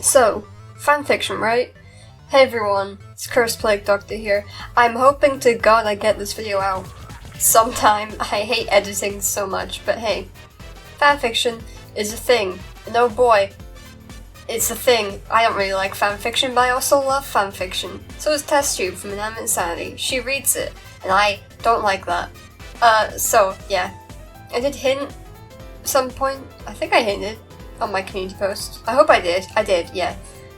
So, fanfiction, right? Hey everyone, it's Cursed Plague Doctor here. I'm hoping to God I get this video out sometime. I hate editing so much, but hey, fanfiction is a thing, and oh boy, it's a thing. I don't really like fanfiction, but I also love fanfiction. So is Test Tube from Inanimate Insanity. She reads it, and I don't like that. So yeah, I did hint at some point. I think I hinted on my community post. I hope I did. I did, yeah.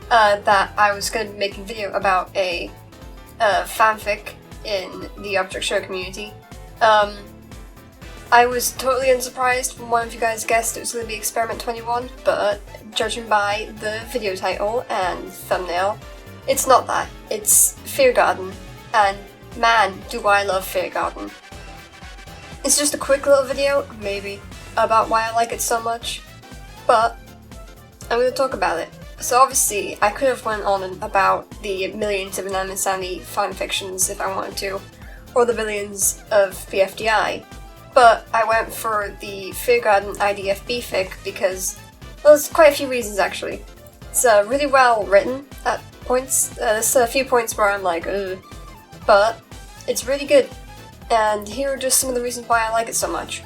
That I was going to be making a video about a fanfic in the Object Show community. I was totally unsurprised when one of you guys guessed it was going to be Experiment 21, but judging by the video title and thumbnail, it's not that. It's Fear Garden, and man, do I love Fear Garden. It's just a quick little video, maybe, about why I like it so much, but I'm going to talk about it. So obviously, I could have went on about the millions of Inanimate Insanity fanfictions if I wanted to, or the billions of bfdi, but I went for the Fear Garden IDFB fic because there's quite a few reasons actually. It's really well written at points. There's a few points where I'm like, ugh, but it's really good. And here are just some of the reasons why I like it so much.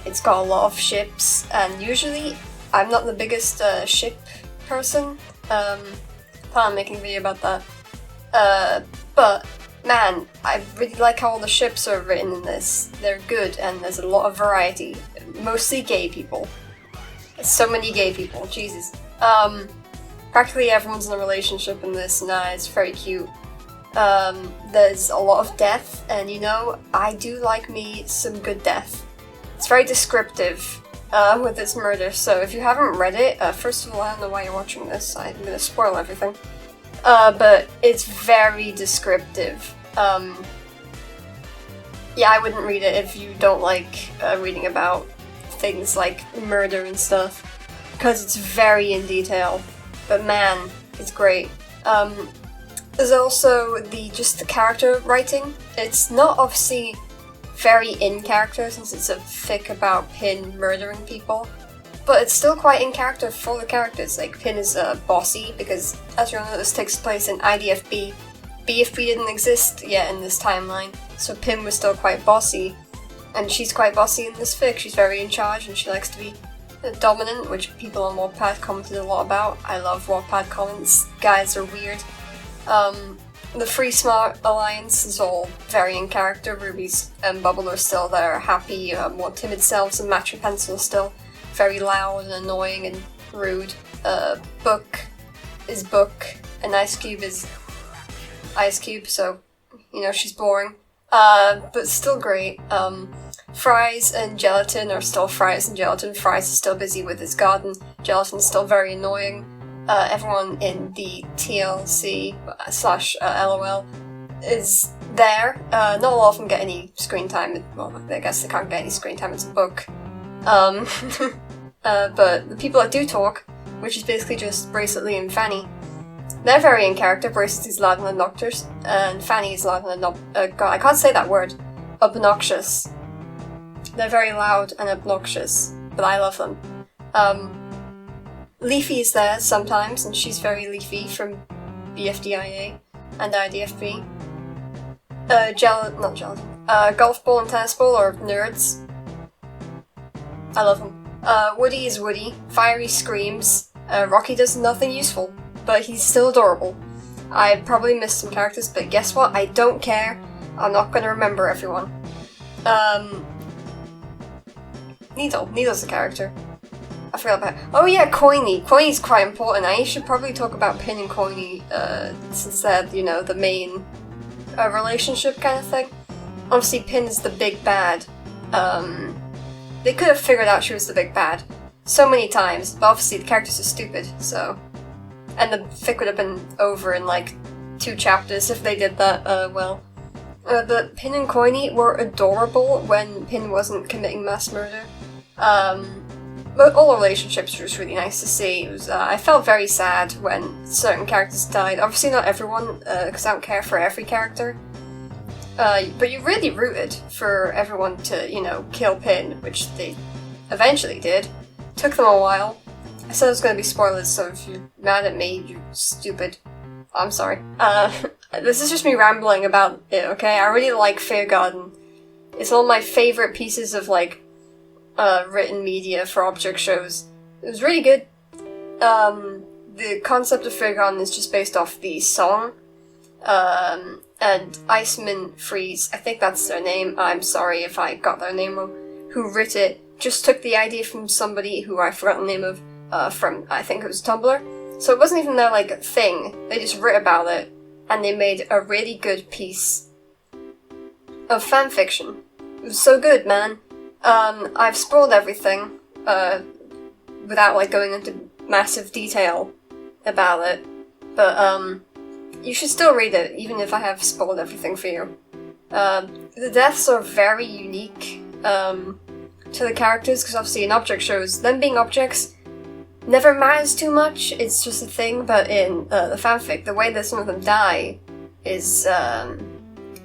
It's got a lot of ships, and usually I'm not the biggest ship person. Plan on making a video about that. But man, I really like how all the ships are written in this. They're good, and there's a lot of variety. Mostly gay people. So many gay people, Jesus. Practically everyone's in a relationship in this, and it's very cute. There's a lot of death, and you know, I do like me some good death. It's very descriptive with its murder, so if you haven't read it, first of all, I don't know why you're watching this, I'm gonna spoil everything. But it's very descriptive. Yeah, I wouldn't read it if you don't like reading about things like murder and stuff, because it's very in detail, but man, it's great. There's also the character writing. It's not obviously very in character since it's a fic about Pin murdering people, but it's still quite in character for the characters. Like, Pin is bossy because, as you'll know, this takes place in IDFB. BFB didn't exist yet in this timeline, so Pin was still quite bossy, and she's quite bossy in this fic. She's very in charge, and she likes to be dominant, which people on Wattpad commented a lot about. I love Wattpad comments. Guys are weird. The Free Smart Alliance is all very in character. Ruby's and Bubble are still their happy, more timid selves, and Match and Pencil is still very loud and annoying and rude. Book is Book, and Ice Cube is Ice Cube, so, you know, she's boring. But still great. Fries and Gelatin are still Fries and Gelatin. Fries is still busy with his garden. Gelatin is still very annoying. Everyone in the TLC / LOL is there. Not a lot of them get any screen time. Well, I guess they can't get any screen time, it's a book. But the people that do talk, which is basically just Braceletly and Fanny, they're very in character. Braceletly's loud and obnoxious, and Fanny is loud and God, I can't say that word. Obnoxious. They're very loud and obnoxious, but I love them. Leafy is there sometimes, and she's very Leafy from bfdia and IDFB. Golf Ball and Tennis Ball are nerds. I love them. Woody is Woody. Fiery screams. Rocky does nothing useful, but he's still adorable. I probably missed some characters, but guess what? I don't care. I'm not gonna remember everyone. Needle's a character. I forgot about it. Oh yeah, Coiny. Coiny's quite important. I should probably talk about Pin and Coiny, since they're, you know, the main relationship kind of thing. Obviously, Pin is the big bad. They could have figured out she was the big bad so many times, but obviously the characters are stupid, so... And the fic would have been over in, like, 2 chapters if they did that, well. But Pin and Coiny were adorable when Pin wasn't committing mass murder. But all relationships were just really nice to see. It was, I felt very sad when certain characters died. Obviously not everyone, because I don't care for every character. But you really rooted for everyone to, you know, kill Pin, which they eventually did. Took them a while. I said it was gonna be spoilers, so if you're mad at me, you stupid. I'm sorry. This is just me rambling about it, okay? I really like Fair Garden. It's one of my favorite pieces of, like, written media for object shows. It was really good. The concept of Fair Garden is just based off the song. And Iceman Freeze, I think that's their name, I'm sorry if I got their name wrong, who wrote it, just took the idea from somebody who I forgot the name of, from, I think it was Tumblr. So it wasn't even their, like, thing, they just wrote about it, and they made a really good piece of fanfiction. It was so good, man. I've spoiled everything, without, like, going into massive detail about it, but, you should still read it, even if I have spoiled everything for you. The deaths are very unique, to the characters, because obviously in object shows, them being objects never matters too much, it's just a thing, but in the fanfic, the way that some of them die is,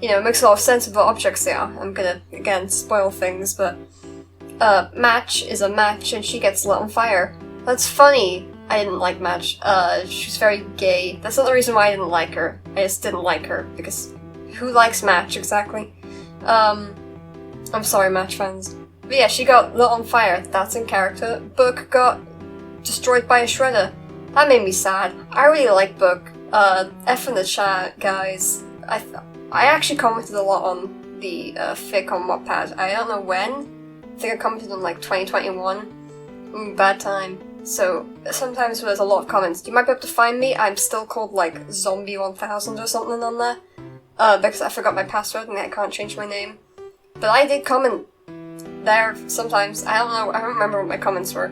you know, it makes a lot of sense of what objects they are. I'm gonna, again, spoil things, but Match is a match and she gets lit on fire. That's funny. I didn't like Match. She's very gay. That's not the reason why I didn't like her. I just didn't like her, because who likes Match, exactly? I'm sorry, Match fans. But yeah, she got lit on fire. That's in character. Book got destroyed by a shredder. That made me sad. I really like Book. F in the chat, guys. I actually commented a lot on the fic on Wattpad. I don't know when. I think I commented on like 2021. Bad time. So sometimes there's a lot of comments. You might be able to find me. I'm still called like Zombie1000 or something on there. Because I forgot my password and I can't change my name. But I did comment there sometimes. I don't know, I don't remember what my comments were.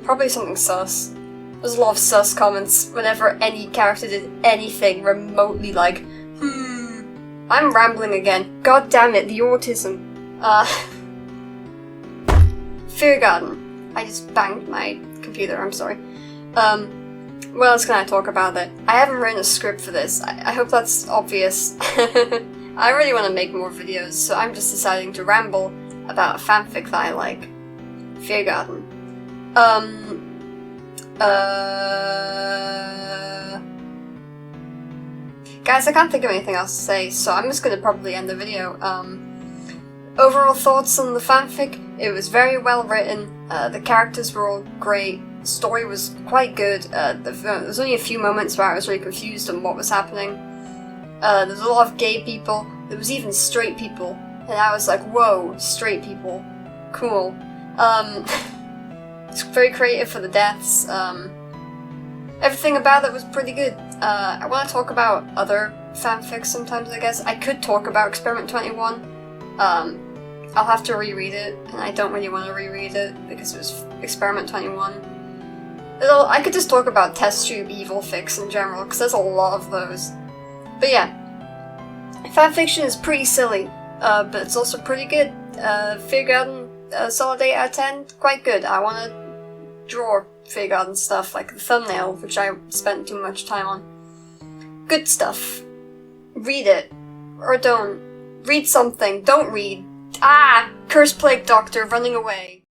Probably something sus. There's a lot of sus comments whenever any character did anything remotely like, I'm rambling again. God damn it, the autism. Fear Garden. I just banged my computer, I'm sorry. What else can I talk about it? I haven't written a script for this. I hope that's obvious. I really want to make more videos, so I'm just deciding to ramble about a fanfic that I like. Fear Garden. Guys, I can't think of anything else to say, so I'm just gonna probably end the video. Overall thoughts on the fanfic, it was very well written, the characters were all great, the story was quite good, there was only a few moments where I was really confused on what was happening. There's a lot of gay people, there was even straight people, and I was like, whoa, straight people, cool. It's very creative for the deaths, everything about it was pretty good. I want to talk about other fanfics sometimes, I guess. I could talk about Experiment 21. I'll have to reread it, and I don't really want to reread it because it was Experiment 21. I could just talk about test tube evil fics in general, because there's a lot of those. But yeah, fanfiction is pretty silly, but it's also pretty good. Fear Garden, solid 8 out of 10, quite good. I want to draw Fear Garden stuff, like the thumbnail, which I spent too much time on. Good stuff. Read it. Or don't. Read something. Don't read. Ah! Curse Plague Doctor running away.